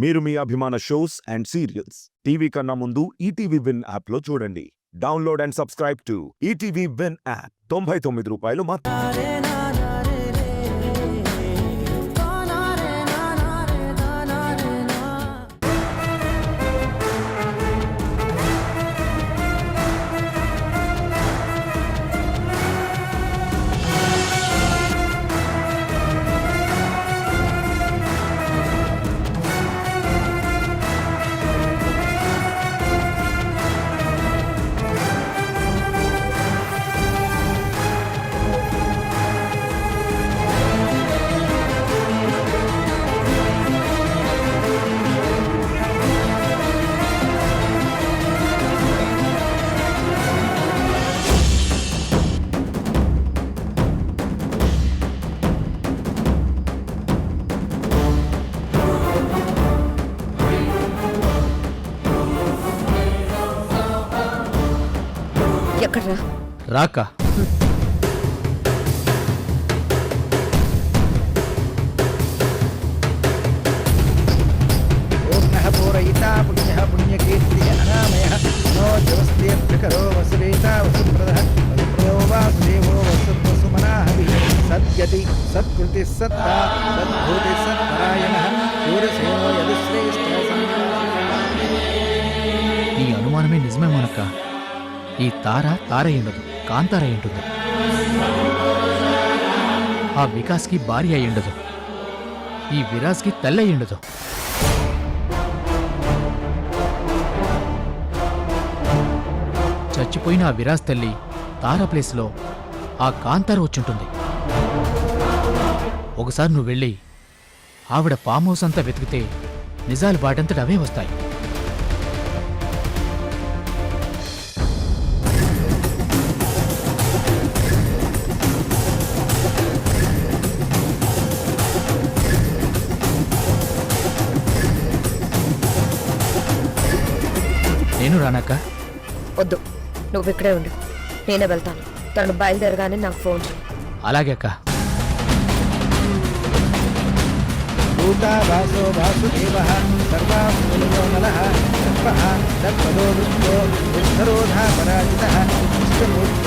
మీరు మీ అభిమాన shows and serials TV కన్నా ముందు ఈటీవీ విన్ యాప్లో చూడండి. Download and subscribe to ETV win app. 99 రూపాయలు మాత్రమే. ఎక్కడ్రా? రాక పూర్ణః పూరయితా పుణ్యః పుణ్యకీర్తిః అనామయః మనోజవస్దేభ్యకరో వసురేతా వసుప్రదః వసుప్రదో వాసుదేవో వసుమనాహవిః సద్గతి సత్కృతి సత్తా సద్భూతి సత్పరాయణః శూరసేనో యదుశ్రేష్ఠ. నీ అనుమానమే నిజమేమోనక్క. ఈ తార అయ్యుండదు, కాంతార అయ్యుంటుంది. ఆ వికాస్కి భార్య అయ్యుండదు, ఈ విరాజ్కి తల్లి అయ్యుండదు. చచ్చిపోయిన ఆ విరాజ్ తల్లి తార ప్లేస్లో ఆ కాంతార వచ్చుంటుంది. ఒకసారి నువ్వు వెళ్ళి ఆవిడ ఫామ్ హౌస్ అంతా వెతికితే నిజాలు వాటంతట అవే వస్తాయి. నేను రానాక? వద్దు, నువ్వు ఇక్కడే ఉండు, నేనే వెళ్తాను. తను బయలుదేరగానే నాకు ఫోన్ చేయి. అలాగే అక్క. భూతా వాసో వాసుదేవః సర్వామూలయో నలః సర్వః సర్వదో దుఃఖో దుఃఖరోధా పరాజితః ఇష్టమూర్తి.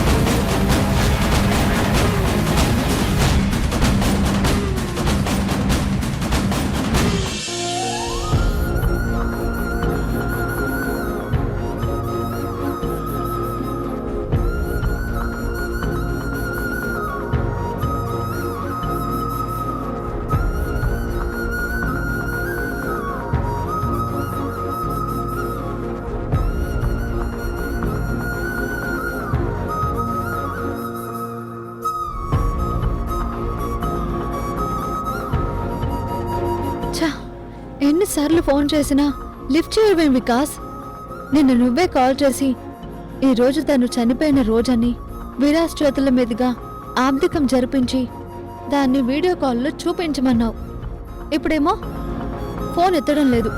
ఎన్నిసార్లు ఫోన్ చేసినా లిఫ్ట్ చేయవేం వికాస్? నిన్ను నువ్వే కాల్ చేసి ఈరోజు తను చనిపోయిన రోజని విరాజ్ చేతుల మీదుగా ఆబ్దికం జరిపించి దాన్ని వీడియో కాల్లో చూపించమన్నావు. ఇప్పుడేమో ఫోన్ ఎత్తడం లేదు.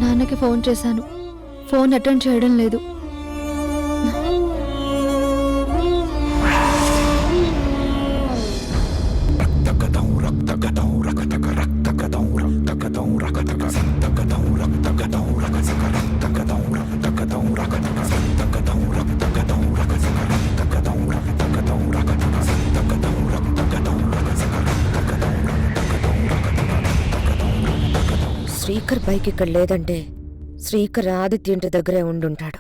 నాన్నకి ఫోన్ చేశాను, ఫోన్ అటెండ్ చేయడం లేదు. శ్రీకర్ బైక్ ఇక్కడ లేదంటే శ్రీకర్ ఆదిత్య ఇంటి దగ్గరే ఉండుంటాడు.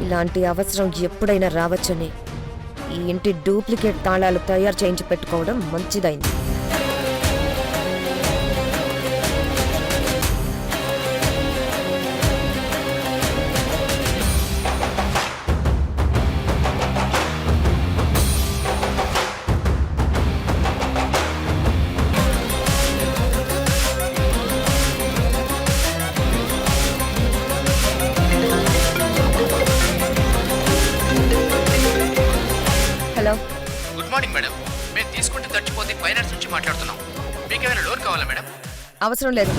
ఇలాంటి అవసరం ఎప్పుడైనా రావచ్చని ఈ ఇంటి డూప్లికేట్ తాళాలు తయారు చేయించి పెట్టుకోవడం మంచిదైంది. Hello, good morning madam. మేము తీసుకుంటే తచ్చిపోతే ఫైనాన్స్ నుంచి మాట్లాడుతున్నాం. మీకు ఏమైనా లోన్ కావాలా మేడం? అవసరం లేదు.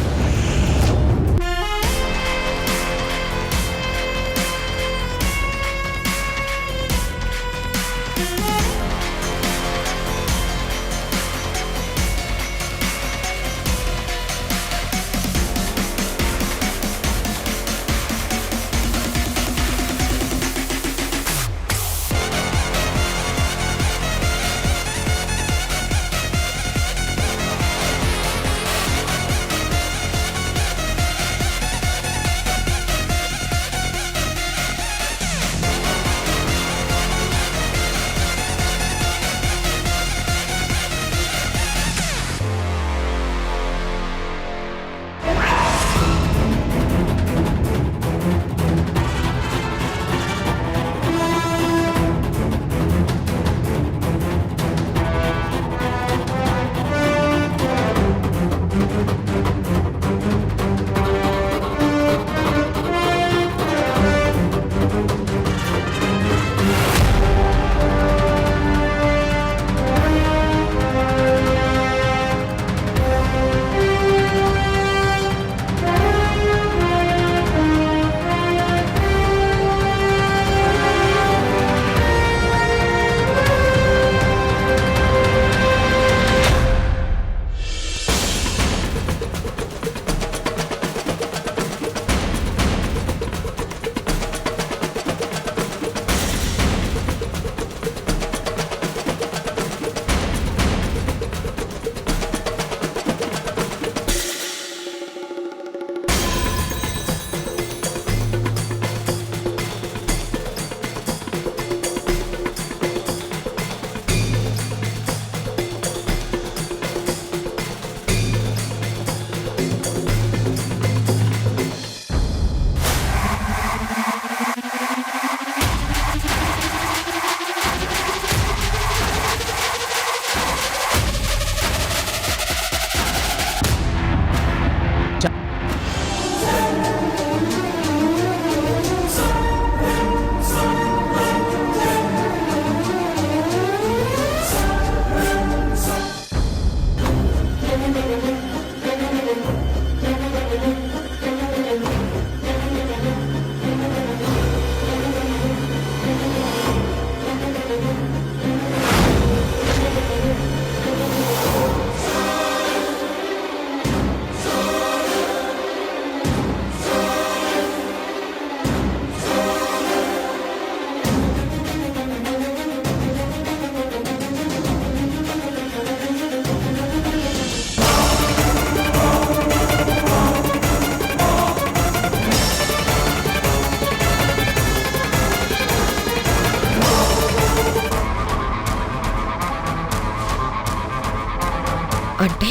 అంటే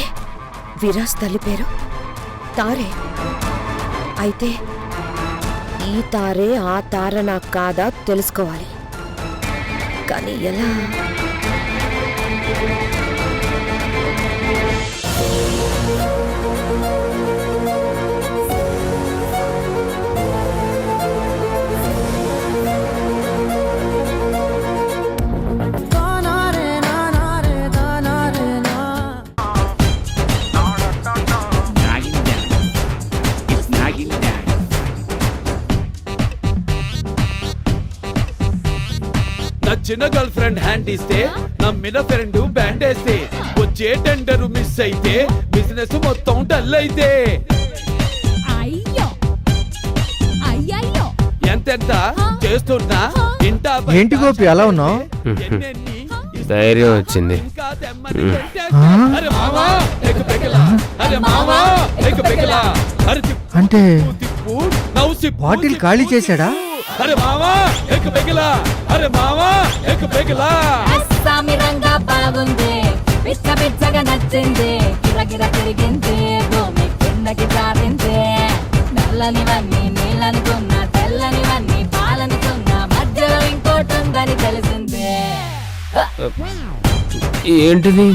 విరాజ్ తల్లి పేరు తారే. అయితే ఈ తారే ఆ తార నాకు కాదా తెలుసుకోవాలి. కానీ ఎలా? నా చిన్న గర్ల్ ఫ్రెండ్ హ్యాండ్ ఇస్తే నమ్మిన ఫ్రెండ్ బ్యాండ్ వేస్తే వచ్చే టెండర్ మిస్ అయితే బిజినెస్ మొత్తం డల్ అయితే అయ్యో అయ్యయ్యో ఎంతెంత చేస్తున్నా ఇంటా ఏంటి గోపి అలా ఉన్నావు? ధైర్యం వచ్చింది. అరే మావా ఎక్ పెకలా, అరే మావా ఎక్ పెకలా, అరే అంటే తిప్పు నౌసి బాటిల్ ఖాళీ చేశాడా? అరే మావా ఎక్ పెగిలా అరే మావా ఎక్ పెగిలా అస్సామి రంగా బాగుంది పిచ్చ పిచ్చగా నచ్చింది కిరకిర తిరిగింది భూమి కిందకి జారింది నల్లనివన్నీ నీళ్ళనుకున్నా తెల్లనివన్నీ పాలనుకున్నా మధ్యలో ఇంకోటి ఉందని తెలిసింది ఏంటిది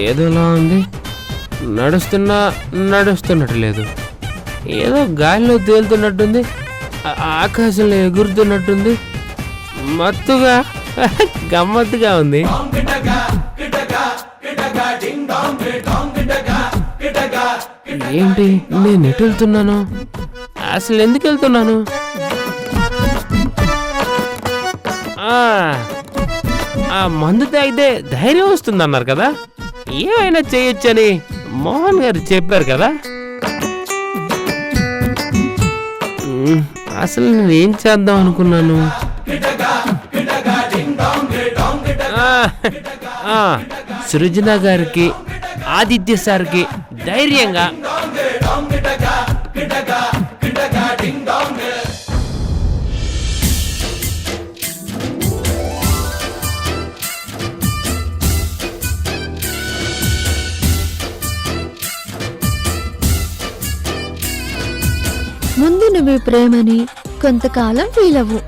ఏదోలా ఉంది, నడుస్తున్నట్టు లేదు, ఏదో గాలిలో తేలుతున్నట్టుంది, ఆకాశంలో ఎగురుతున్నట్టుంది, మత్తుగా గమ్మత్తుగా ఉంది. ఏంటి నేను ఎటు వెళ్తున్నాను, అసలు ఎందుకు వెళ్తున్నాను? ఆ మందు తాగితే ధైర్యం వస్తుంది అన్నారు కదా, ఏమైనా చేయొచ్చని మోహన్ గారు చెప్పారు కదా. అసలు నేను ఏం చేద్దాం అనుకున్నాను? సృజన గారికి, ఆదిత్య సార్కి ధైర్యంగా ముందు నువ్వు ప్రేమని కొంతకాలం ఫీల్ అవ్వు,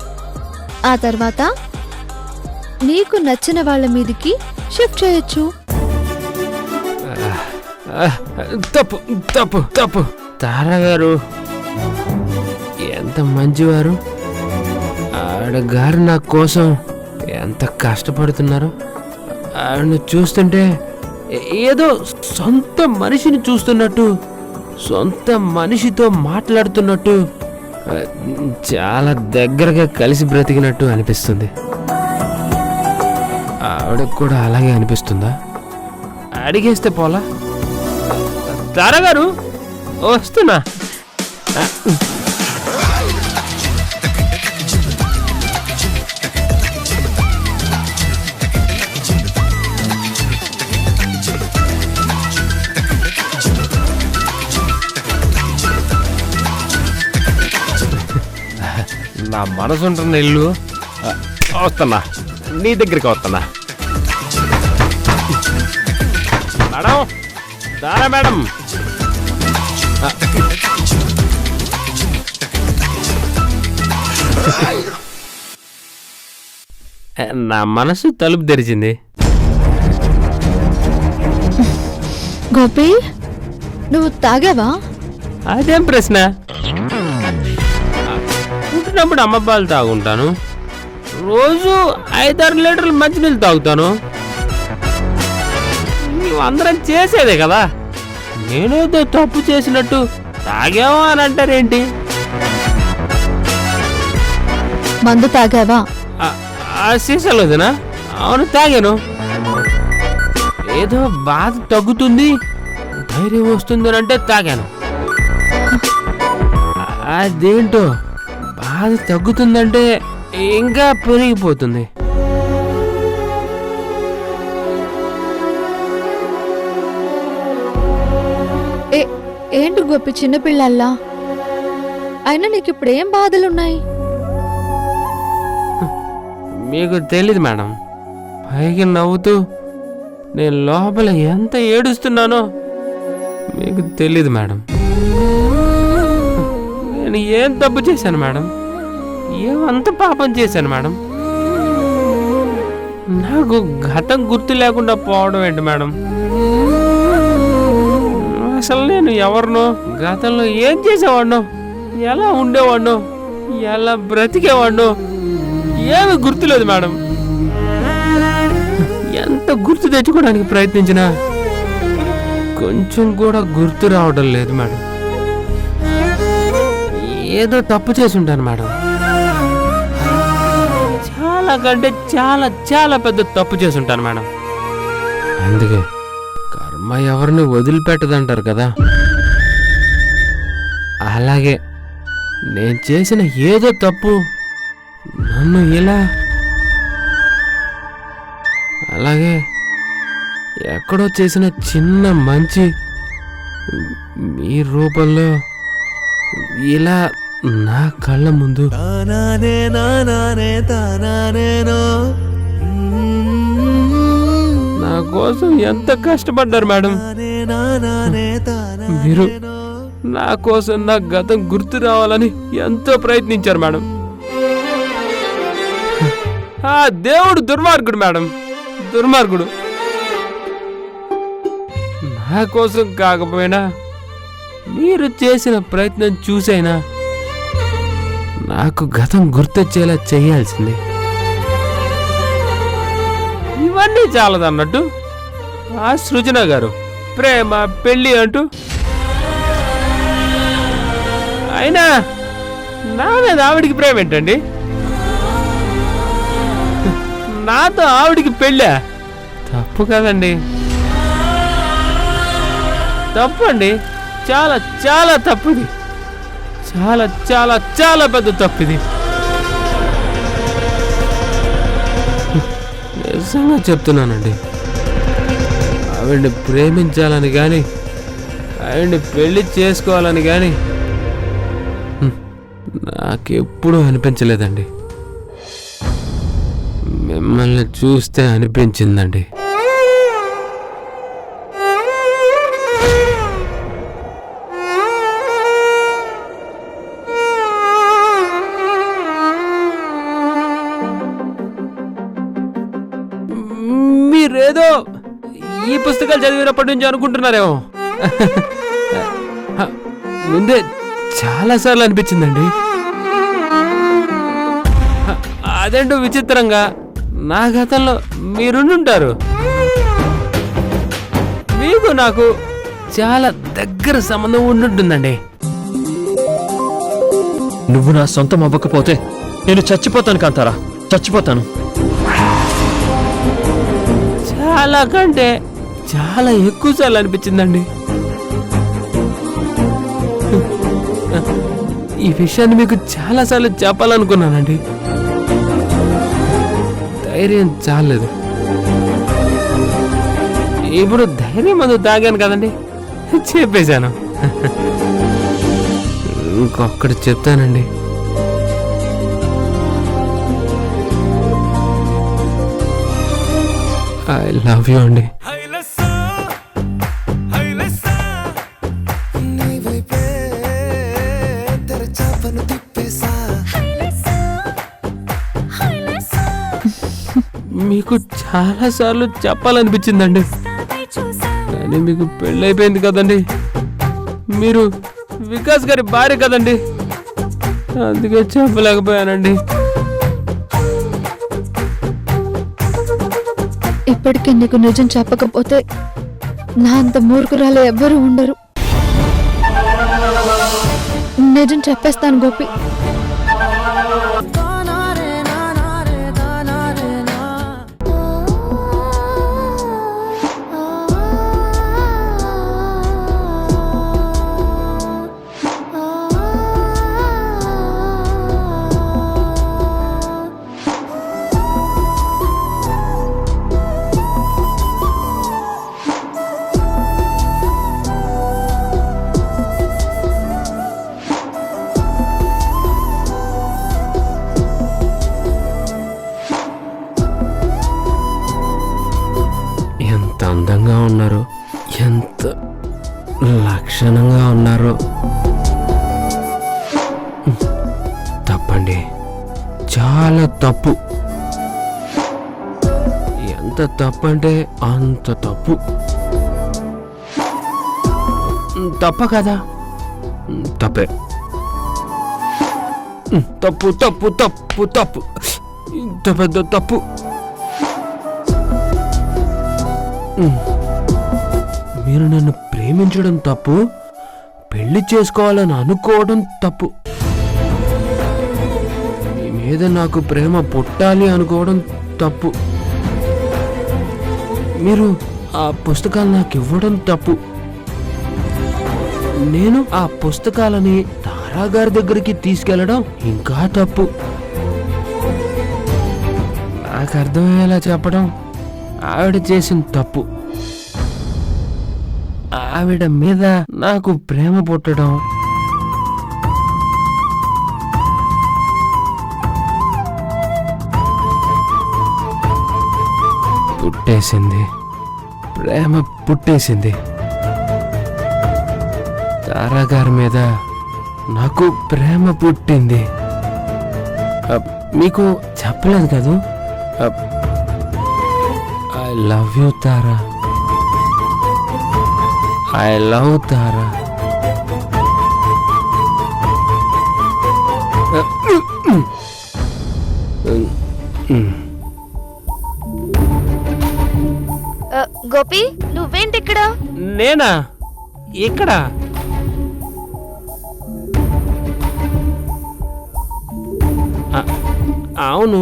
ఆ తర్వాత నీకు నచ్చిన వాళ్ళ మీదికి షిఫ్ట్ చేయొచ్చు. తప్పు తప్పు తప్పు. తారా గారు ఎంత మంచివారు, ఆడగారు నా కోసం ఎంత కష్టపడుతున్నారు. ఆవిడని చూస్తుంటే ఏదో సొంత మనిషిని చూస్తున్నట్టు, సొంత మనిషితో మాట్లాడుతున్నట్టు, చాలా దగ్గరగా కలిసి బ్రతికినట్టు అనిపిస్తుంది. ఆవిడకు కూడా అలాగే అనిపిస్తుందా? అడిగేస్తే పోలా. తారా గారు వస్తున్నా. నా మనసు ఉంటున్న ఇల్లు వస్తున్నా, నీ దగ్గరికి వస్తున్నా. మేడం, తారా మేడం, నా మనసు తలుపు తెరిచింది. గోపి, నువ్వు తాగావా? అదేం ప్రశ్న? పుట్టినప్పుడు అమ్మ పాలు తాగుంటాను, రోజు 5-6 లీటర్లు మంచినీళ్ళు తాగుతాను. అందరం చేసేదే కదా, నేనేదో తప్పు చేసినట్టు తాగావా అని అంటారేంటి? మందు తాగావా? ఆ సీసాలు వదినా, అవును తాగాను. ఏదో బాధ తగ్గుతుంది, ధైర్యం వస్తుంది అని అంటే తాగాను. అదేంటో బాధ తగ్గుతుందంటే ఇంకా పెరిగిపోతుంది. ఏంటి గోపి చిన్నపిల్లల్లా? అయినా నీకు ఇప్పుడు ఏం బాధలున్నాయి? మీకు తెలీదు మేడం, పైకి నవ్వుతూ నేను లోపల ఎంత ఏడుస్తున్నానో మీకు తెలీదు మేడం. నేను ఏం తప్పు చేశాను మేడం, ఏమంత పాపం చేశాను మేడం? నాకు గతం గుర్తు లేకుండా పోవడం ఏంటి మేడం? అసలు నేను ఎవరినో, గతంలో ఏం చేసేవాడినో, ఎలా ఉండేవాడినో, ఎలా బ్రతికేవాడినో ఏమి గుర్తులేదు మేడం. ఎంత గుర్తు తెచ్చుకోవడానికి ప్రయత్నించినా కొంచెం కూడా గుర్తు రావడం లేదు మేడం. ఏదో తప్పు చేసి ఉంటాను మేడం, చాలా కంటే చాలా చాలా పెద్ద తప్పు చేసి ఉంటాను మేడం. అందుకే కర్మ ఎవరిని వదిలిపెట్టదంటారు కదా, అలాగే నేను చేసిన ఏదో తప్పు నన్ను ఇలా, అలాగే ఎక్కడో చేసిన చిన్న మంచి మీ రూపంలో ఇలా నా కళ్ళ ముందు నా కోసం ఎంత కష్టపడ్డారు మేడం. మీరు నా కోసం నా గతం గుర్తు రావాలని ఎంతో ప్రయత్నించారు మేడం. ఆ దేవుడు దుర్మార్గుడు మేడం, దుర్మార్గుడు. నా కోసం కాకపోయినా మీరు చేసిన ప్రయత్నం చూసైనా నాకు గతం గుర్తొచ్చేలా చేయాల్సింది. ఇవన్నీ చాలదన్నట్టు ఆ సృజన గారు ప్రేమ పెళ్ళి అంటూ, అయినా నా మీద ఆవిడికి ప్రేమ ఏంటండి? నాతో ఆవిడికి పెళ్ళా? తప్పు కదండి, తప్పండి. చాలా చాలా తప్పుది, చాలా చాలా చాలా పెద్ద తప్పుది. నిజంగా చెప్తున్నానండి, ఆవిడ్ని ప్రేమించాలని కానీ ఆవిడ్ని పెళ్లి చేసుకోవాలని కానీ నాకెప్పుడూ అనిపించలేదండి. మిమ్మల్ని చూస్తే అనిపించిందండి. మీరేదో ఈ పుస్తకాలు చదివినప్పటి నుంచి అనుకుంటున్నారేమో. ముందే చాలాసార్లు అనిపించిందండి. అదేంటో విచిత్రంగా నా గతంలో మీరుండుంటారు. మీకు నాకు చాలా దగ్గర సంబంధం ఉండుంటుందండి. నువ్వు నా సొంతం అవ్వకపోతే నేను చచ్చిపోతాను కాంతారా, చచ్చిపోతాను. చాలా కంటే చాలా ఎక్కువసార్లు అనిపించిందండి. ఈ విషయాన్ని మీకు చాలాసార్లు చెప్పాలనుకున్నానండి, ధైర్యం చాలేదు. ఇప్పుడు ధైర్యం మందు తాగాను కదండి, చెప్పేశాను. ఇంకొకటి చెప్తానండి, ఐ లవ్ యూ అండి. మీకు చాలా సార్లు చెప్పాలనిపించిందండి, కానీ మీకు పెళ్ళైపోయింది కదండి, మీరు వికాస్ గారి భార్య కదండి, అందుకే చెప్పలేకపోయానండి. ఇప్పటికీ నీకు నిజం చెప్పకపోతే నా అంత మూర్ఖురాలు ఎవ్వరూ ఉండరు. నిజం చెప్పేస్తాను గోపి. ఎంత అందంగా ఉన్నారు, ఎంత లక్షణంగా ఉన్నారు. తప్పండి, చాలా తప్పు. ఎంత తప్పంటే అంత తప్పు. తప్ప కదా, తప్పే. తప్పు తప్పు తప్పు తప్పు, ఇంత పెద్ద తప్పు. మీరు నన్ను ప్రేమించడం తప్పు, పెళ్లి చేసుకోవాలని అనుకోవడం తప్పు. మీ మీద నాకు ప్రేమ పుట్టాలి అనుకోవడం తప్పు. మీరు ఆ పుస్తకాలు నాకు ఇవ్వడం తప్పు. నేను ఆ పుస్తకాలని తారా గారి దగ్గరికి తీసుకెళ్లడం ఇంకా తప్పు. నాకు అర్థమయ్యేలా చెప్పడం ఆవిడ చేసిన తప్పు. ఆవిడ మీద నాకు ప్రేమ పుట్టడం పుట్టేసింది, ప్రేమ పుట్టేసింది. తారాగారి మీద నాకు ప్రేమ పుట్టింది. మీకు చెప్పలేదు కదూ? I love you Tara, I love Tara. Gopi, నువ్వేంటి ఇక్కడ? నేనా? ఇక్కడ అవును,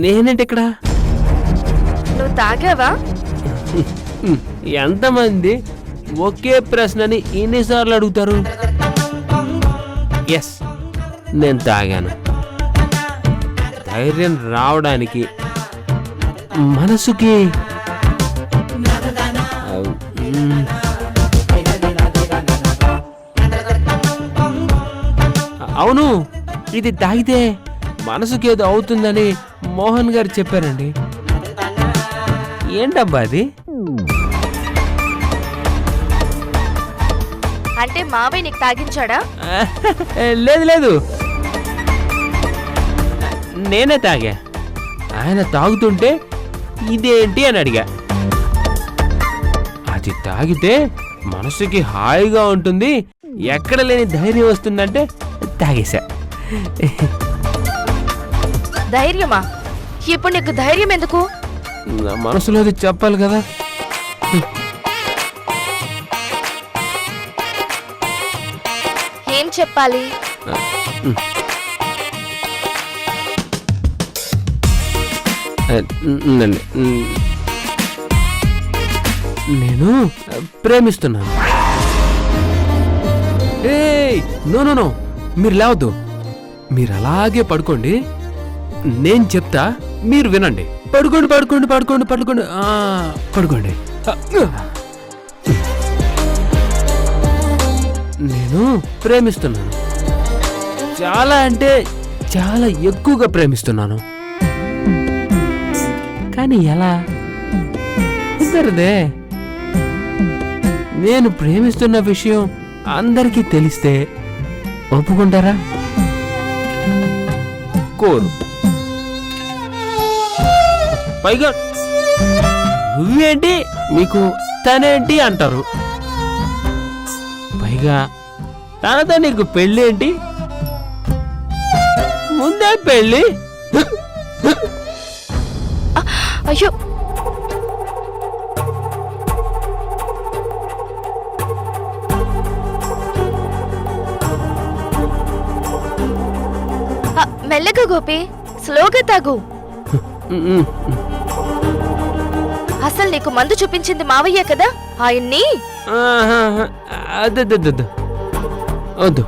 నేనేంటి ఇక్కడ? నువ్వు తాగావా? ఎంతమంది ఒకే ప్రశ్నని ఎన్నిసార్లు అడుగుతారు? ఎస్, నేను తాగాను. ధైర్యం రావడానికి మనసుకి అవును, ఇది తాగితే మనసుకి ఏదో అవుతుందని మోహన్ గారు చెప్పారండి. ఏంటబ్బా అది? అంటే మావయ్య నీకు తాగించాడా? లేదు లేదు, నేనే తాగా. ఆయన తాగుతుంటే ఇదేంటి అని అడిగా. అది తాగితే మనసుకి హాయిగా ఉంటుంది, ఎక్కడ లేని ధైర్యం వస్తుందంటే తాగేశా. ధైర్యమా? ఇప్పుడు నీకు ధైర్యం ఎందుకు? నా మనసులో అది చెప్పాలి కదా. ఏం చెప్పాలి? నేను ప్రేమిస్తున్నాను. నో నో నో, మీరు లేవద్దు, మీరు అలాగే పడుకోండి, నేను చెప్తా, మీరు వినండి. పడుకోండి పడుకోండి పడుకోండి పడుకోండి పడుకోండి. నేను ప్రేమిస్తున్నాను, చాలా అంటే చాలా ఎక్కువగా ప్రేమిస్తున్నాను. కానీ ఎలా కుదరదే. నేను ప్రేమిస్తున్న విషయం అందరికీ తెలిస్తే ఒప్పుకుంటారా? కోరు. పైగా నువ్వేంటి, మీకు తనేంటి అంటారు. పైగా తనతో నీకు పెళ్ళేంటి? ముందే పెళ్ళి. అయ్యో, మెల్లగా గోపి, స్లోగా తాగు. అసలు నీకు మందు చూపించింది మావయ్య కదా, ఆయన్ని. వద్దు,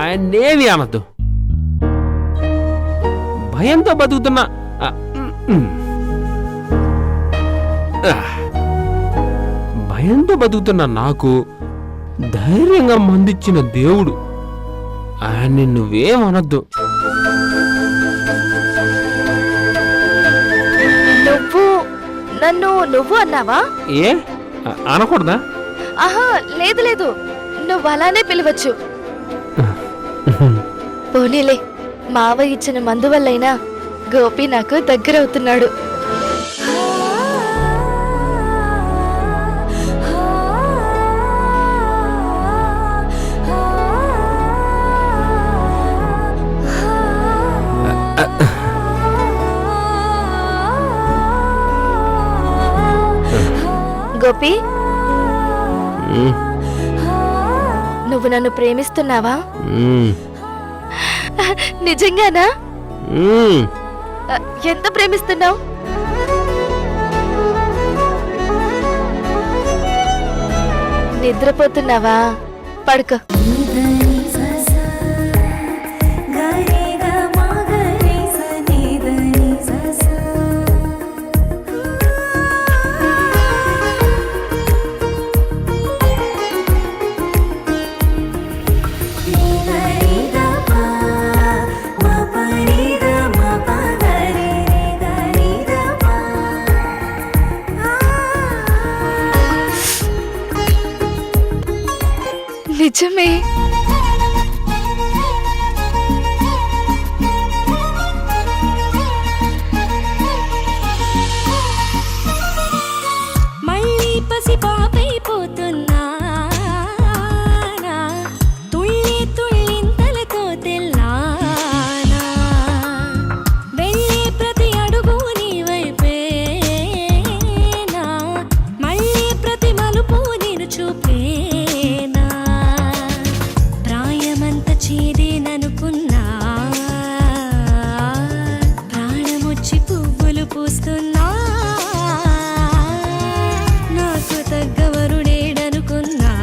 ఆయన్నేమి అనద్దు. భయంతో బతుకుతున్నా. భయంతో బతుకుతున్నా నాకు ధైర్యంగా మందిచ్చిన దేవుడు, ఆయన్ని నువ్వేమనొద్దు. నన్ను నువ్వు అన్నావా? ఏ అనకూడదా? ఆహా, లేదు లేదు, నువ్వు అలానే పిలవచ్చు. పోనీలే, మావయ్య ఇచ్చిన మందు వల్లైనా గోపి నాకు దగ్గరవుతున్నాడు. గోపి, నువ్వు నన్ను ప్రేమిస్తున్నావా? నిజంగానా? ఎంత ప్రేమిస్తున్నావు? నిద్రపోతున్నావా? పడుకో. నిజమే. మళ్ళీ పసి పాపైపోతున్నా తుళ్ళి తుళ్ళింతలతో తెల్లానా వెళ్ళే ప్రతి అడుగు నీ వైపేనా మళ్ళీ ప్రతి మలుపు నేను చూపేనా ప్రాయమంత చేదేననుకున్నా ప్రాణమొచ్చి పువ్వులు పూస్తున్నా నాకు తగ్గవరుడేడనుకున్నా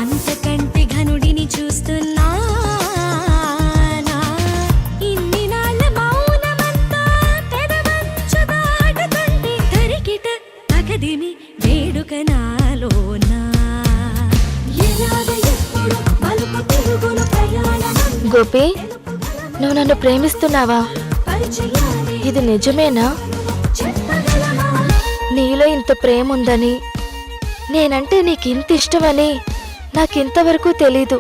అంతకంటే ఘనుడిని చూస్తున్నా ఇన్ని నాళ్ళ మౌనమంతా పెదవంచు దాటుతుంటే తరికిట తగదిమి వేడుక నాలోనా ఎలాగ ఎప్పుడు మలుపు తిరుగును ప్రయాణం గోపి, నువ్వు నన్ను ప్రేమిస్తున్నావా? ఇది నిజమేనా? నీలో ఇంత ప్రేమ ఉందని, నేనంటే నీకింత ఇష్టమని నాకింతవరకు తెలీదు.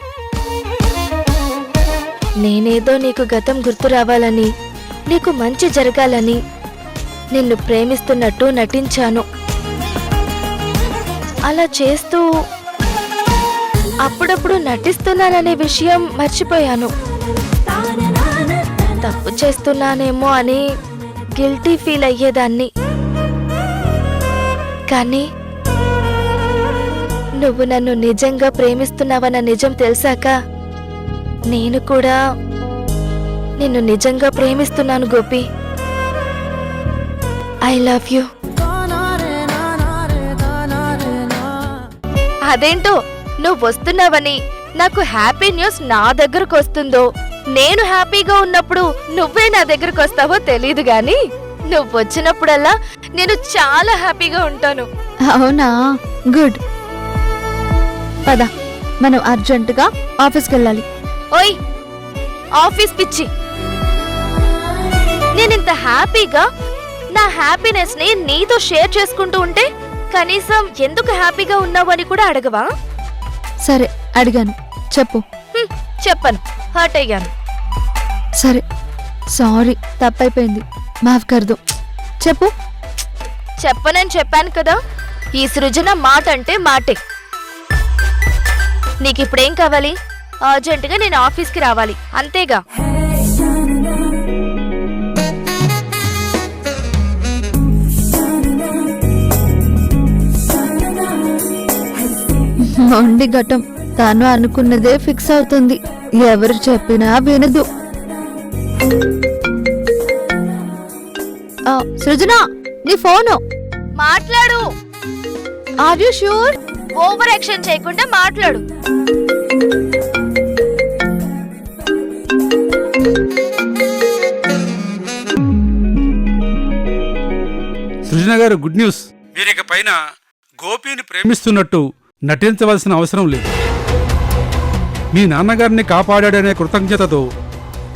నేనేదో నీకు గతం గుర్తు రావాలని, నీకు మంచి జరగాలని నిన్ను ప్రేమిస్తున్నట్టు నటించాను. అలా చేస్తూ అప్పుడప్పుడు నటిస్తున్నాననే విషయం మర్చిపోయాను. తప్పు చేస్తున్నానేమో అని గిల్టీ ఫీల్ అయ్యేదాన్ని. కానీ నువ్వు నన్ను నిజంగా ప్రేమిస్తున్నావన్న నిజం తెలిసాక నేను కూడా నిన్ను నిజంగా ప్రేమిస్తున్నాను గోపి. I love you. అదేంటో నువ్వు వస్తున్నావని నాకు హ్యాపీ న్యూస్ నా దగ్గరకు వస్తుందో, నేను హ్యాపీగా ఉన్నప్పుడు నువ్వే నా దగ్గరకు వస్తావో తెలీదు గాని నువ్వు వచ్చినప్పుడల్లా నేను చాలా హ్యాపీగా ఉంటాను. అవునా? గుడ్. పద, మనం అర్జెంటుగా ఆఫీస్కి వెళ్ళాలి. ఓయ్ ఆఫీస్ పిచ్చి, నేనింత హ్యాపీగా నా హ్యాపీనెస్ ని నీతో షేర్ చేసుకుంటూ ఉంటే కనీసం ఎందుకు హ్యాపీగా ఉన్నావు అని కూడా అడగవా? సరే, అడిగాను, చెప్పు. చెప్పను, హర్ట్ అయ్యాను. సరే, సారీ, తప్పైపోయింది, మాఫ్ కర్దు. చెప్పు. చెప్పనని చెప్పాను కదా. ఈ సృజన మాట అంటే మాటే. నీకిప్పుడేం కావాలి? అర్జెంటుగా నేను ఆఫీస్కి రావాలి, అంతేగా? మొండి ఘటం, తాను అనుకున్నదే ఫిక్స్ అవుతుంది, ఎవరు చెప్పినా వినదు. సృజన, నీ ఫోను. మాట్లాడు. Are you sure? Over action చేయకుండా మాట్లాడు. సృజన గారు, గుడ్ న్యూస్. మీరిక పైన గోపిని ప్రేమిస్తున్నట్టు నటించవలసిన అవసరం లేదు. మీ నాన్నగారిని కాపాడాడనే కృతజ్ఞతతో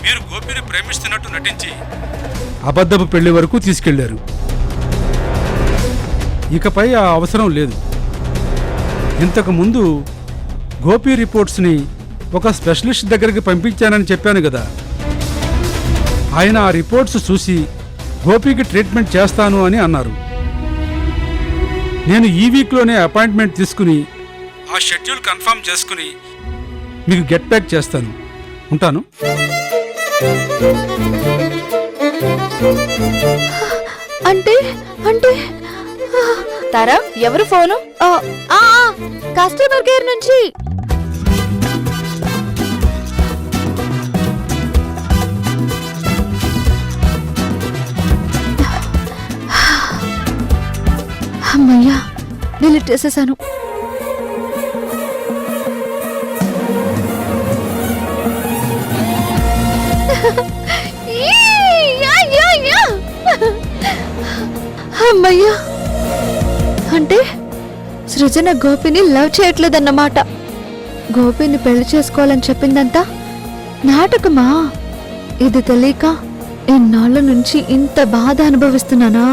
మీరు గోపిని ప్రేమిస్తున్నట్టు నటించి అబద్ధపు పెళ్లి వరకు తీసుకెళ్లారు. ఇకపై ఆ అవసరం లేదు. ఇంతకు ముందు గోపి రిపోర్ట్స్ని ఒక స్పెషలిస్ట్ దగ్గరికి పంపించానని చెప్పాను కదా. ఆయన ఆ రిపోర్ట్స్ చూసి గోపికి ట్రీట్మెంట్ చేస్తాను అని అన్నారు. నేను ఈ వీక్లోనే అపాయింట్మెంట్ తీసుకుని ఆ షెడ్యూల్ కన్ఫర్మ్ చేసుకుని మీకు గెట్ బ్యాక్ చేస్తాను. ఉంటాను. అంటే అంటే తారా, ఎవరు ఫోను? కస్టమర్ కేర్ నుంచి. అమ్మయ్యా, డిలీట్ చేసేసాను. అమ్మయ్యా, అంటే సృజన గోపిని లవ్ చేయట్లేదన్నమాట. గోపిని పెళ్లి చేసుకోవాలని చెప్పిందంతా నాటకమా? ఇది తెలియక ఎన్నాళ్ళ నుంచి ఇంత బాధ అనుభవిస్తున్నానా?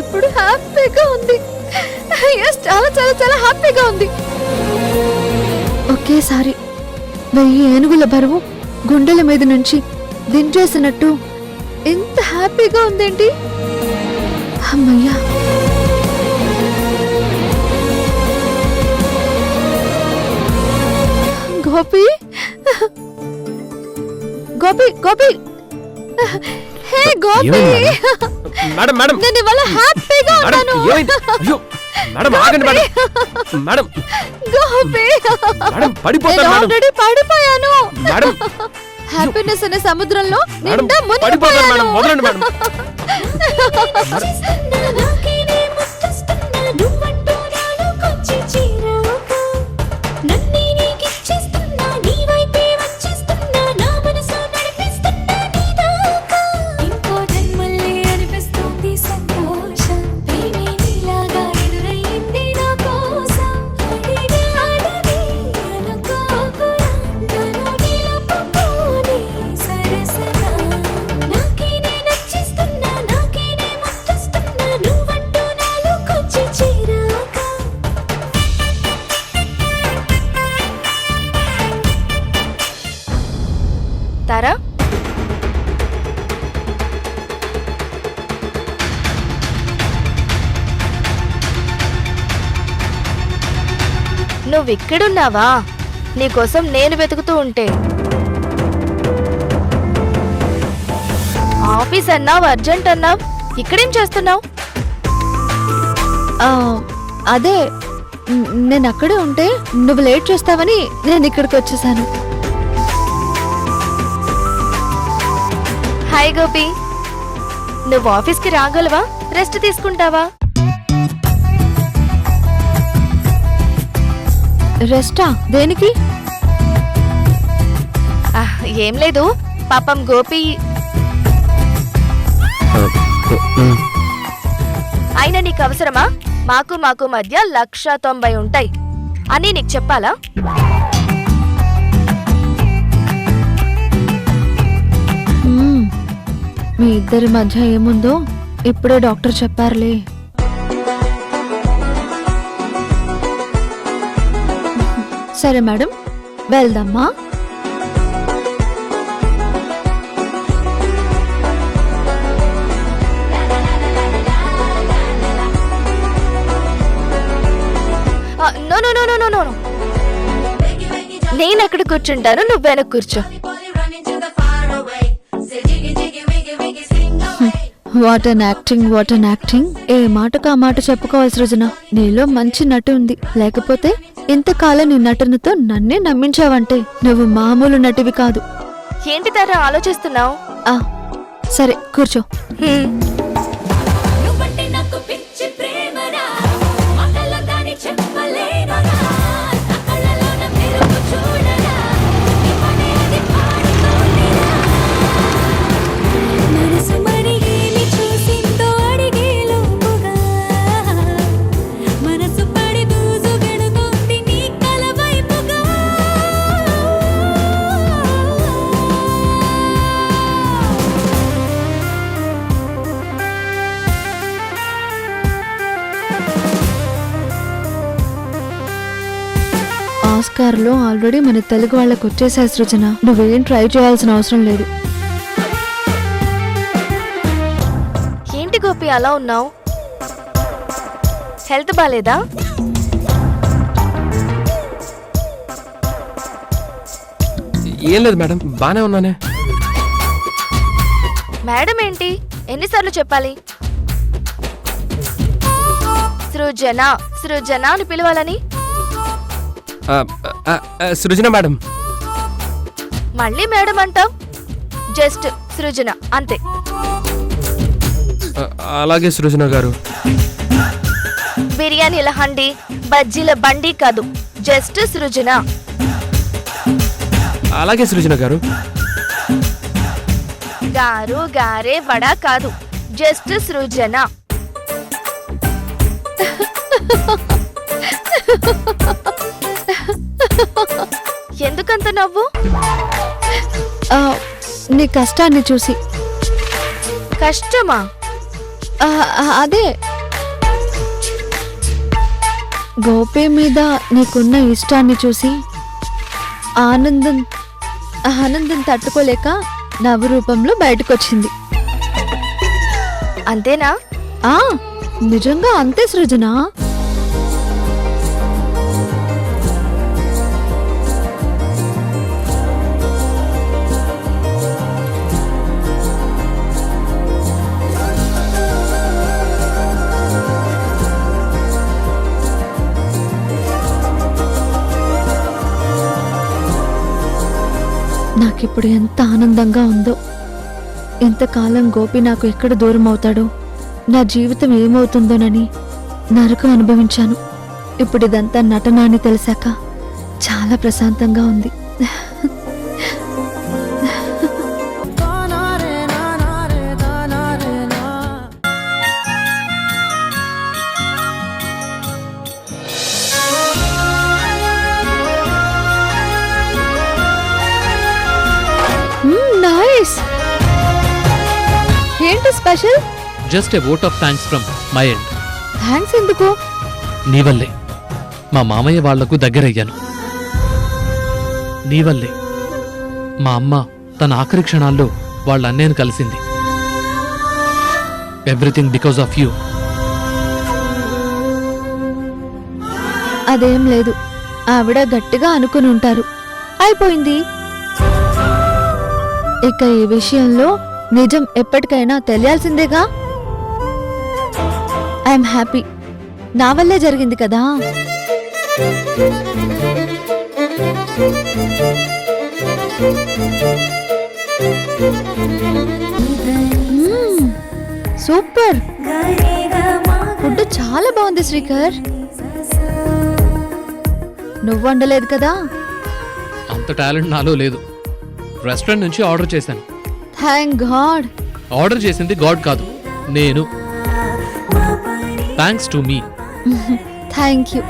ఇప్పుడు హ్యాపీగా ఉంది. చాలా చాలా చాలా హ్యాపీగా ఉంది. ఒకేసారి 1000 ఏనుగుల బరువు గుండెల మీద నుంచి దించేసినట్టు ఎంత హ్యాపీగా ఉందేంటి. అమ్మయ్యా. గోపి గోపి గోపి హే గోపి, మేడం మేడం నేను ఇవాళ హ్యాపీగా మేడం ఉన్నాను. ఏమైంది? అయ్యో మేడం ఆగండి మేడం. మేడం గోపి, మేడం పడిపోతాను నేను మేడం. ఆల్రెడీ పడిపోయాను. మేడం హ్యాపీనెస్ అనే సముద్రంలో మేడం నిండా పడిపోతాను మేడం. మునిగిపోయాను. వదలండి మేడం. చేస్తున్నా నాకేనే ముచ్చస్తున్నా నువ్వంటూ నాలోకొచ్చి చేరాక నన్నే నీకిచ్చేస్తున్నా నీ వైపే వచ్చేస్తున్నా నా మనసు నడిపిస్తున్నా నీ దాకా ఇంకో జన్మల్లే అనిపిస్తుంది సంతోషం ప్రేమే నీలాగా ఎదురయ్యింది నా కోసం అడిగాడని అనుకోకురా నన్ను నిలుపుకోని సరసనా నాకేనే నచ్చేస్తున్నా నాకేనే ముచ్చస్తున్నా నువ్వంటూ నాలోకొచ్చి చేరాక తారా, నువ్విక్కడున్నావా? నీకోసం నేను వెతుకుతూ ఉంటే. ఆఫీస్ అన్నావు, అర్జెంట్ అన్నావు, ఇక్కడేం చేస్తున్నావు? ఆ, అదే నేను అక్కడే ఉంటే నువ్వు లేట్ చేస్తావని నేను ఇక్కడికి వచ్చేసాను. హాయ్ గోపి, నువ్వు ఆఫీస్కి రాగలవా? రెస్ట్ తీసుకుంటావా? రెస్టా? దేనికి? ఏం లేదు, పాపం గోపి. అయినా నీకు అవసరమా? మాకు మధ్య 190 ఉంటాయి అని నీకు చెప్పాలా? మీ ఇద్దరి మధ్య ఏముందో ఇప్పుడే డాక్టర్ చెప్పారులే. సరే మేడం, వెళ్దామా? No no no no no no, నేను అక్కడ కూర్చుంటాను, నువ్వు వెనక్కి కూర్చో. What an acting, what an acting. ఏ మాటకు ఆ మాట చెప్పుకోవాలి సృజన. నీలో మంచి నటు ఉంది, లేకపోతే ఇంతకాలం నీ నటనతో నన్నే నమ్మించావంటే నువ్వు మామూలు నటివి కాదు. ఏంటి తారా ఆలోచిస్తున్నావు? సరే కూర్చో. నువ్వంటే నాకు పిచ్చి ప్రేమరా మాటల్లో దాని చెప్పలేనురా నా కళ్ళలోన మెరుపు చూడరా నీ పనేది పాడుకోలేరా మనసు మరి ఏమి చూసిందో అడిగేలోపుగా మనసు పడి దూసుగెడుతోంది నీ కల వైపుగా ఆస్కార్లో ఆల్రెడీ మన తెలుగు వాళ్ళకి వచ్చేసాయి సృజన. నువ్వేం ట్రై చేయాల్సిన అవసరం లేదు. ఏంటి గోపి అలా ఉన్నావు? హెల్త్ బాలేదా? ఏం లేదు మేడం, బానే ఉన్నానే. మేడం ఏంటి, ఎన్నిసార్లు చెప్పాలి? సృజన సృజన అని పిలవాలని. సృజన మేడం. మళ్ళీ మేడం అంటావు? జస్ట్ సృజన అంతే. అలాగే సృజన గారు. బిర్యానీల హండి, బజ్జీల బండి కాదు, జస్ట్ సృజన. అలాగే సృజన గారు. గారు గారే వడ కాదు, జస్ట్ సృజన. ఎందుకంత నవ్వు? నీ కష్టాన్ని చూసి. కష్టమా? అదే గోపి మీద నీకున్న ఇష్టాన్ని చూసి ఆనందం తట్టుకోలేక నవ్వు రూపంలో బయటకొచ్చింది. అంతేనా? ఆ నిజంగా అంతే సృజన. నాకిప్పుడు ఎంత ఆనందంగా ఉందో. ఇంతకాలం గోపి నాకు ఎక్కడ దూరం అవుతాడో, నా జీవితం ఏమవుతుందోనని నరకం అనుభవించాను. ఇప్పుడు ఇదంతా నటన అని తెలిసాక చాలా ప్రశాంతంగా ఉంది. నైస్. ఏంటి special? Just a vote of thanks from my end. Thanks ఎందుకు? నీ వల్లే మా మామయ్య వాళ్లకు దగ్గరయ్యాను. నీ వల్లే మా అమ్మ తన ఆఖరి క్షణాల్లో వాళ్ళ అన్నయ్యను కలిసింది. Everything because of you. అదేం లేదు, ఆవిడ గట్టిగా అనుకుని ఉంటారు. అయిపోయింది. ఇక ఈ విషయంలో నిజం ఎప్పటికైనా తెలియాల్సిందేగా. I'm happy. నా వల్లే జరిగింది కదా. సూపర్. ఫుడ్ చాలా బాగుంది శ్రీకర్. నువ్వు వండలేదు కదా? అంత టాలెంట్ నాలో లేదు. రెస్టారెంట్ నుంచి ఆర్డర్ చేశాను. Thank God. ఆర్డర్ చేసింది గాడ్ కాదు, నేను. Thanks to me. Thank you.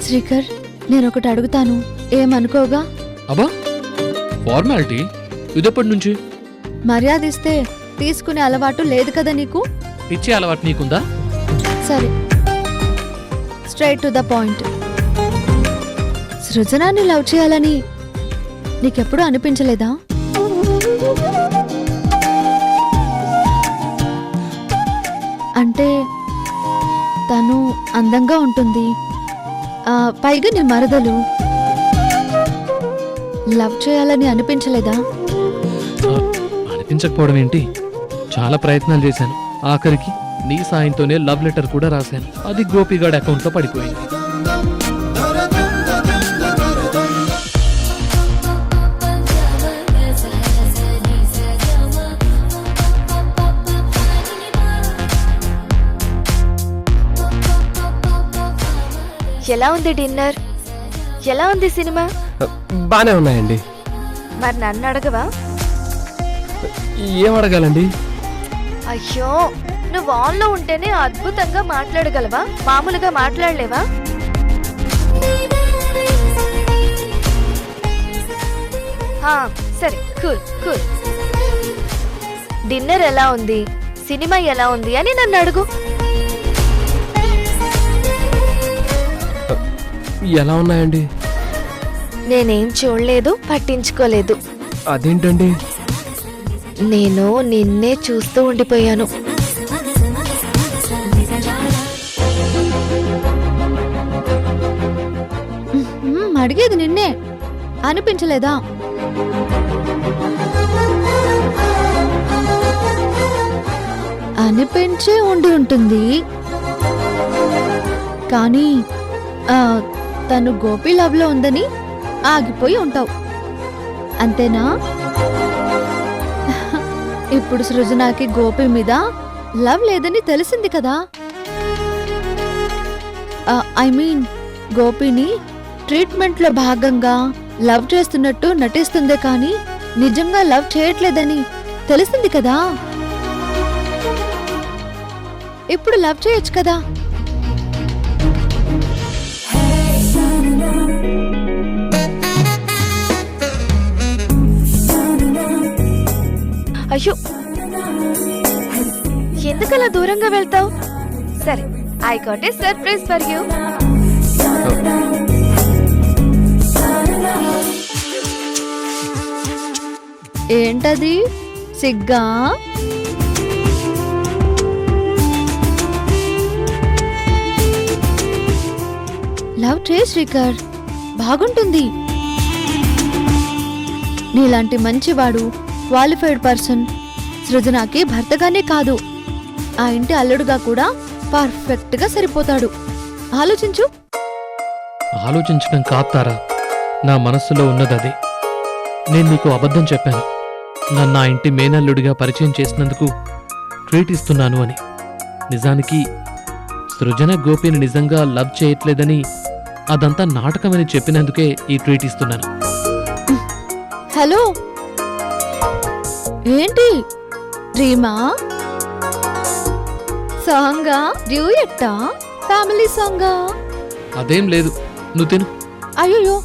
Srikar, నేను ఒకటి అడుగుతాను, ఏమనుకోగా? అబ్బా, ఫార్మాలిటీ ఇదెప్పటి నుంచి? మర్యాద ఇస్తే తీసుకునే అలవాటు లేదు కదా నీకు? ఇచ్చే అలవాటు నీకుందా? సరే, స్ట్రైట్ టు ద పాయింట్. సృజనాన్ని లవ్ చేయాలని నీకెప్పుడు అనిపించలేదా? అంటే తను అందంగా ఉంటుంది, పైగా నీ మరదలు. లవ్ చేయాలని అనిపించలేదా? అనిపించకపోవడం ఏంటి, చాలా ప్రయత్నాలు చేశాను. ఆఖరికి నీ సాయంతోనే లవ్ లెటర్ కూడా రాశాను. అది గోపిగాడ్ అకౌంట్లో పడిపోయింది. ఎలా ఉంది డిన్నర్? ఎలా ఉంది సినిమా? బానే ఉన్నాయండి. మరి నన్ను అడగవా? ఏం అడగాలండి? అయ్యో, నువ్వు ఆన్లో ఉంటేనే అద్భుతంగా మాట్లాడగలవా? మామూలుగా మాట్లాడలేవా? సరే, కూల్ కూల్. డిన్నర్ ఎలా ఉంది, సినిమా ఎలా ఉంది అని నన్ను అడుగు. ఎలా ఉన్నాయండి? నేనేం చూడలేదు, పట్టించుకోలేదు. అదేంటండి? నేను నిన్నే చూస్తూ ఉండిపోయాను. అడిగేది నిన్నే, అనిపించలేదా? అనిపించే ఉండి ఉంటుంది, కానీ తను గోపి లవ్ లో ఉందని ఆగిపోయి ఉంటావు. అంతేనా? ఇప్పుడు సృజనాకి గోపి మీద లవ్ లేదని తెలిసింది కదా. ఐ మీన్ గోపిని ట్రీట్మెంట్లో భాగంగా లవ్ చేస్తున్నట్టు నటిస్తుందే కానీ నిజంగా లవ్ చేయట్లేదని తెలిసింది కదా. ఇప్పుడు లవ్ చేయొచ్చు కదా. అయ్యో, ఎందుకలా దూరంగా వెళ్తావు? సరే, I got a surprise for you. ఏంటది? సిగ్గా? లవ్ చేయి శ్రీకర్, బాగుంటుంది. నీలాంటి మంచివాడు, క్వాలిఫైడ్ పర్సన్ సృజనాకి భర్తగానే కాదు, ఆ ఇంటి అల్లుడుగా కూడా పర్ఫెక్ట్ గా సరిపోతాడు. ఆలోచించు. ఆలోచించడం కాదు తారా, నా మనస్సులో ఉన్నదదే. నేను నీకు అబద్ధం చెప్పాను, నన్ను నా ఇంటి మేనల్లుడిగా పరిచయం చేసినందుకు ట్రీట్ ఇస్తున్నాను అని. నిజానికి సృజన గోపిని నిజంగా లవ్ చేయట్లేదని, అదంతా నాటకమని చెప్పినందుకే ఈ ట్రీట్ ఇస్తున్నాను. హలో, ఏంటి డ్రీమా? సాంగా? డ్యూయట్టా? ఫ్యామిలీ సాంగా? అదేం లేదు, నువ్వు తిను. అయ్యో,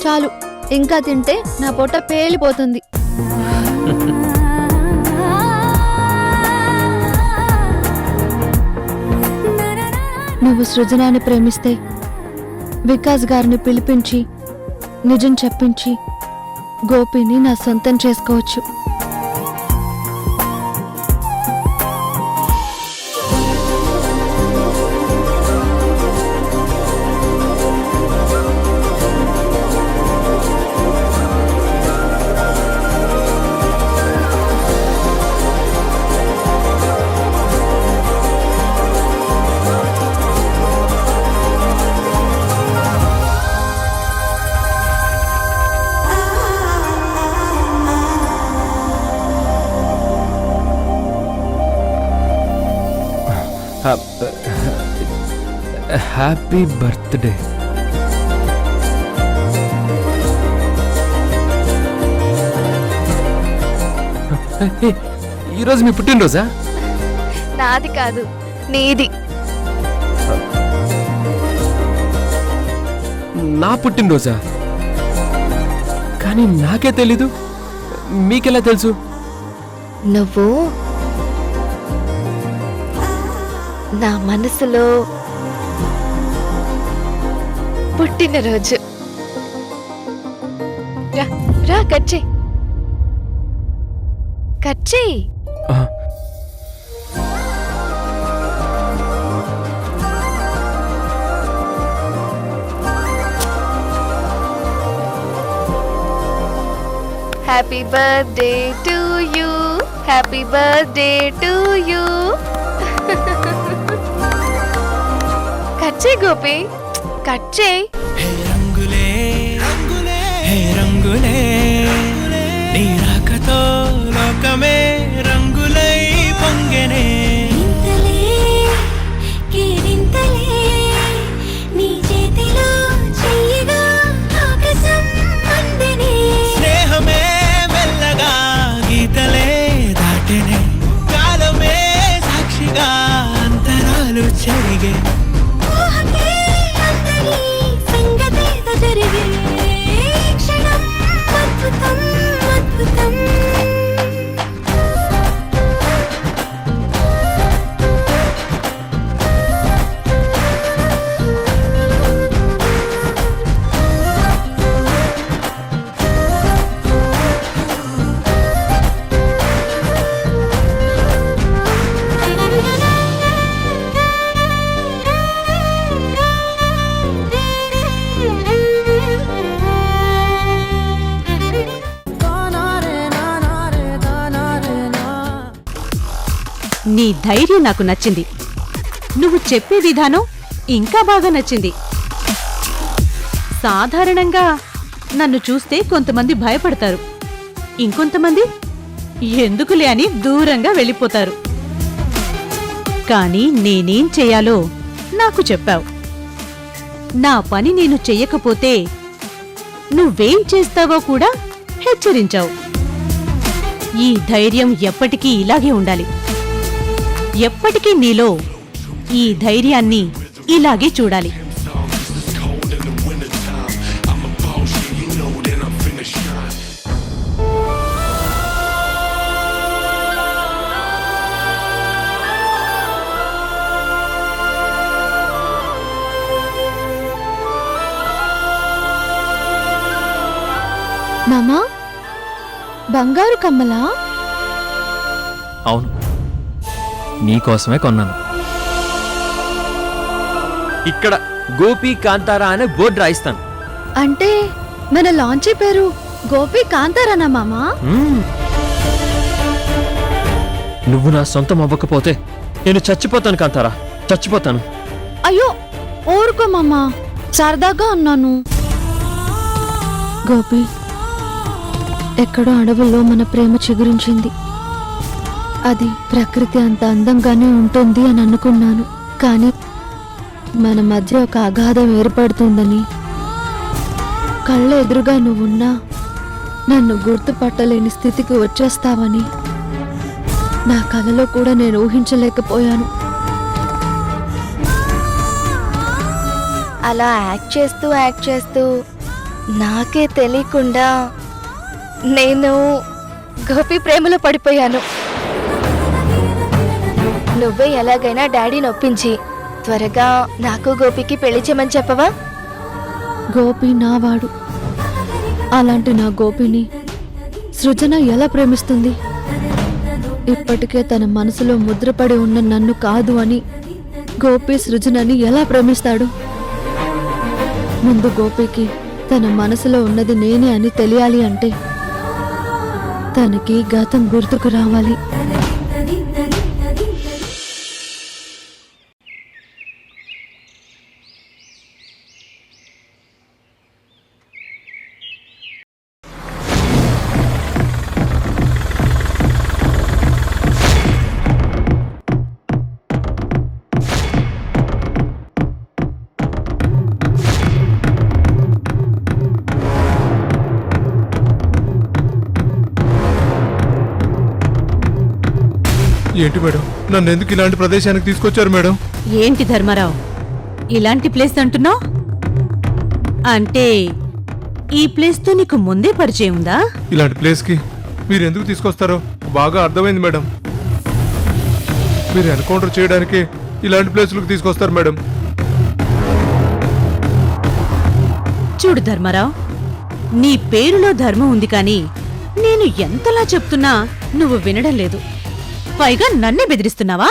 చాలు, ఇంకా తింటే నా పొట్ట పేలిపోతుంది. నువ్వు సృజనాన్ని ప్రేమిస్తే వికాస్ గారిని పిలిపించి నిజం చెప్పించి గోపిని నా సొంతం చేసుకోవచ్చు. Happy birthday. ఈరోజు మీ పుట్టినరోజా? నాది కాదు, నీది. నా పుట్టినరోజా? కానీ నాకే తెలీదు, మీకెలా తెలుసు? నువ్వు నా మనసులో పుట్టినరోజు. రా రా, కట్ చేయి, కట్ చేయి. Happy birthday to you, happy birthday to you. Cut చేయి గోపి, కట్ చేయి. రంగులే రంగులే హే రంగులే, నీ రాకతో లోకమే రంగులై పొంగెనే. నీ చేతిలో చెయ్యగా ఆకాశం అందెనే. స్నేహమే మెల్లగా గీతలే దాటెనే, కాలమే సాక్షిగా అంతరాలు చెరిగే. నీ ధైర్యం నాకు నచ్చింది. నువ్వు చెప్పే విధానం ఇంకా బాగా నచ్చింది. సాధారణంగా నన్ను చూస్తే కొంతమంది భయపడతారు, ఇంకొంతమంది ఎందుకులే అని దూరంగా వెళ్ళిపోతారు. కానీ నేనేం చెయ్యాలో నాకు చెప్పావు. నా పని నేను చెయ్యకపోతే నువ్వేం చేస్తావో కూడా హెచ్చరించావు. ఈ ధైర్యం ఎప్పటికీ ఇలాగే ఉండాలి. ఎప్పటికీ నీలో ఈ ధైర్యాన్ని ఇలాగే చూడాలి. మామా, బంగారు కమ్మలా? అవును, నీకోసమే కొన్నాను. ఇక్కడ గోపి కాంతారా అనే బోర్డు రాయిస్తాను. అంటే మన లాంచీ పేరు గోపి కాంతారానా మామా? నువ్వు నా సొంతం అవ్వకపోతే నేను చచ్చిపోతాను కాంతారా, చచ్చిపోతాను. అయ్యో ఊరుకో మామా, సరదాగా అన్నాను. గోపి, ఎక్కడో అడవుల్లో మన ప్రేమ చిగురించింది. అది ప్రకృతి అంత అందంగానే ఉంటుంది అని అనుకున్నాను. కానీ మన మధ్య ఒక అగాధం ఏర్పడుతుందని, కళ్ళ ఎదురుగా నువ్వున్నా నన్ను గుర్తుపట్టలేని స్థితికి వచ్చేస్తావని నా కలలో కూడా నేను ఊహించలేకపోయాను. అలా యాక్ట్ చేస్తూ నాకే తెలియకుండా నేను గోపి ప్రేమలో పడిపోయాను. నువ్వే ఎలాగైనా డాడీని ఒప్పించి త్వరగా నాకు గోపికి పెళ్లి చేయమని చెప్పవా? గోపి నావాడు. అలాంటి నా గోపిని సృజన ఎలా ప్రేమిస్తుంది? ఇప్పటికే తన మనసులో ముద్రపడి ఉన్న నన్ను కాదు అని గోపి సృజనని ఎలా ప్రేమిస్తాడు? ముందు గోపికి తన మనసులో ఉన్నది నేనే అని తెలియాలి అంటే తనకి గతం గుర్తుకు రావాలి. ఏంటి మేడం, నన్ను ఎందుకు ఇలాంటి ప్రదేశానికి తీసుకొచ్చారు మేడం? ఏంటి ధర్మారావు, ఇలాంటి ప్లేస్ అంటున్నావు? అంటే ఈ ప్లేస్తో నీకు ముందే పరిచయం ఉందా? ఇలాంటి ప్లేస్కి మీరు ఎందుకు తీసుకొస్తారో బాగా అర్థమైంది మేడం. మీరు ఎన్కౌంటర్ చేయడానికి ఇలాంటి ప్లేసులకు తీసుకొస్తారు మేడం. చూడు ధర్మారావు, నీ పేరులో ధర్మం ఉంది కానీ నేను ఎంతలా చెప్తున్నా నువ్వు వినడం లేదు. పైగా నన్నే బెదిరిస్తున్నావా?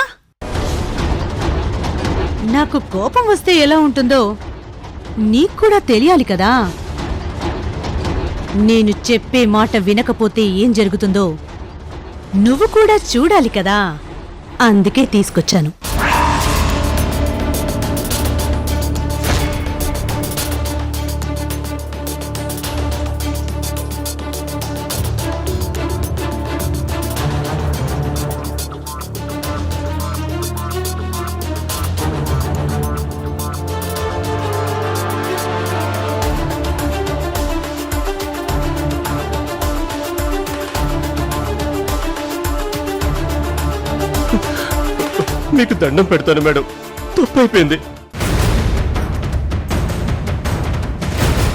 నాకు కోపం వస్తే ఎలా ఉంటుందో నీకు కూడా తెలియాలి కదా. నేను చెప్పే మాట వినకపోతే ఏం జరుగుతుందో నువ్వు కూడా చూడాలి కదా. అందుకే తీసుకొచ్చాను. మీకు దండం పెడతాను మేడం, తప్పైపోయింది.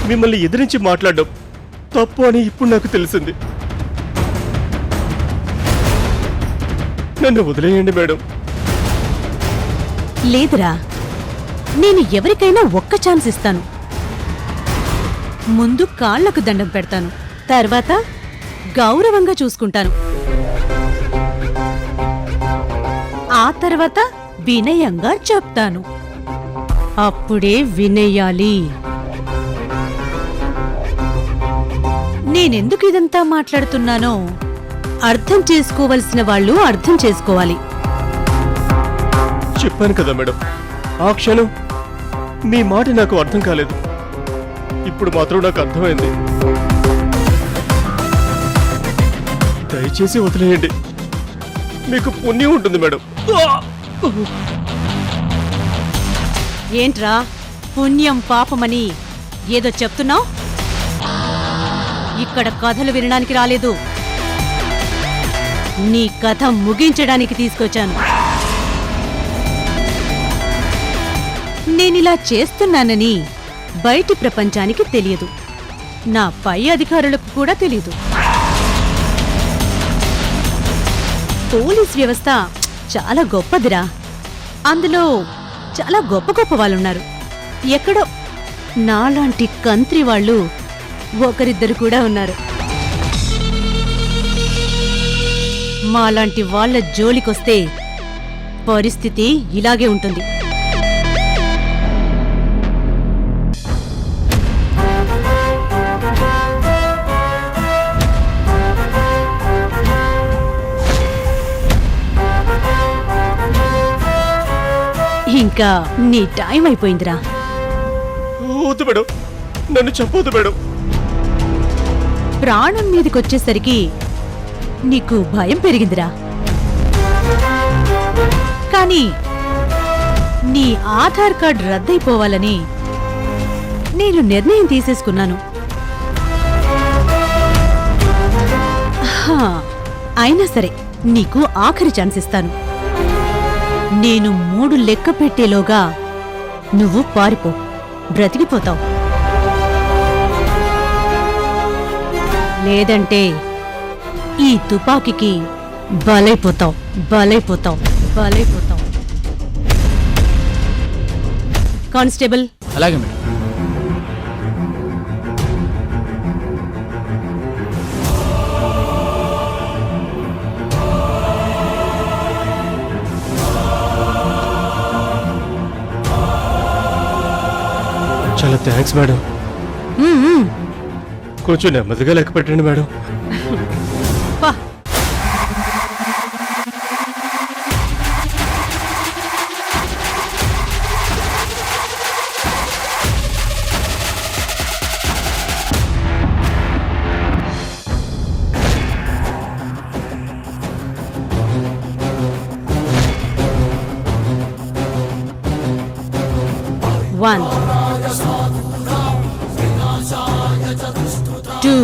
మిమ్మల్ని ఎదిరించి మాట్లాడడం తప్పు అని ఇప్పుడు నాకు తెలిసింది. నన్ను వదిలేయండి మేడం. లేదురా, నేను ఎవరికైనా ఒక్క ఛాన్స్ ఇస్తాను. ముందు కాళ్లకు దండం పెడతాను, తర్వాత గౌరవంగా చూసుకుంటాను. ఆ తర్వాత వినయంగా చెప్తాను. అప్పుడే వినేయాలి. నేనెందుకు ఇదంతా మాట్లాడుతున్నానో అర్థం చేసుకోవలసిన వాళ్ళు అర్థం చేసుకోవాలి. చెప్పాను కదా మేడం, ఆ క్షణం మీ మాట నాకు అర్థం కాలేదు. ఇప్పుడు మాత్రం నాకు అర్థమైంది. దయచేసి వదిలేయండి, మీకు పుణ్యం ఉంటుంది మేడం. ఏంట్రా పుణ్యం పాపమని ఏదో చెప్తున్నావు? ఇక్కడ కథలు వినడానికి రాలేదు, నీ కథ ముగించడానికి తీసుకొచ్చాను. నేనిలా చేస్తున్నానని బయటి ప్రపంచానికి తెలియదు, నా పై అధికారులకు కూడా తెలియదు. పోలీస్ వ్యవస్థ చాలా గొప్పదిరా, అందులో చాలా గొప్ప గొప్ప వాళ్ళున్నారు. ఎక్కడో నాలాంటి కంత్రి వాళ్ళు ఒకరిద్దరు కూడా ఉన్నారు. మాలాంటి వాళ్ళ జోలికొస్తే పరిస్థితి ఇలాగే ఉంటుంది. ఇంకా నీ టైం అయిపోయిందిరా. వద్దు మేడం, నన్ను చంపొద్దు మేడం. ప్రాణం మీదకొచ్చేసరికి నీకు భయం పెరిగిందిరా, కానీ నీ ఆధార్ కార్డ్ రద్దయిపోవాలని నేను నిర్ణయం తీసేసుకున్నాను. అయినా సరే నీకు ఆఖరి ఛాన్స్ ఇస్తాను. నేను 3 లెక్క పెట్టేలోగా నువ్వు పారిపో, బ్రతికిపోతావు. లేదంటే ఈ తుపాకీకి బలైపోతావు, బలైపోతావు, బలైపోతావు. కానిస్టేబుల్. అలాగే మేడం. చాలా థ్యాంక్స్ మేడం. కొంచెం నెమ్మదిగా లెక్క పెట్టండి మేడం. పా. One, 2,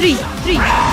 3, 3.